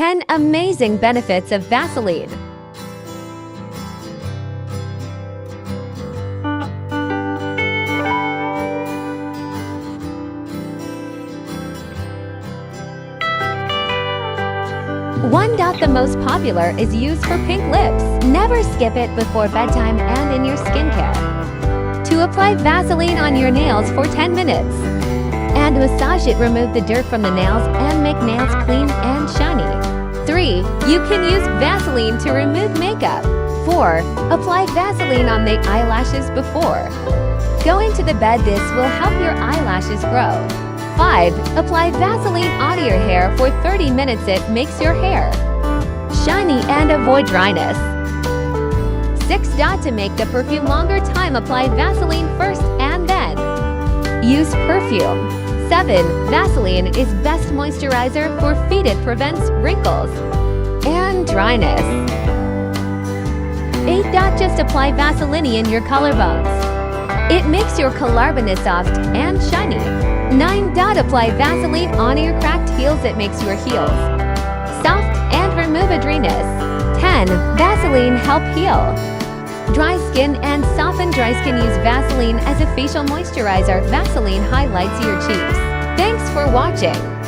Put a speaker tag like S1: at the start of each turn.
S1: 10 amazing benefits of Vaseline. The most popular is used for pink lips. Never skip it before bedtime and in your skincare. To apply Vaseline on your nails for 10 minutes. And massage it, remove the dirt from the nails and make nails clean and shiny. 3. You can use Vaseline to remove makeup. 4. Apply Vaseline on the eyelashes before going to the bed. This will help your eyelashes grow. 5. Apply Vaseline on your hair for 30 minutes. It makes your hair shiny and avoid dryness. 6. To make the perfume longer time, apply Vaseline first and then use perfume. 7. Vaseline is best moisturizer for feet. It prevents wrinkles and dryness. 8. Just apply Vaseline in your collarbones. It makes your collarbone soft and shiny. 9. Apply Vaseline on your cracked heels. It makes your heels soft and remove dryness. 10. Vaseline help heal dry skin and soften dry skin. Use Vaseline as a facial moisturizer. Vaseline highlights your cheeks. Thanks for watching.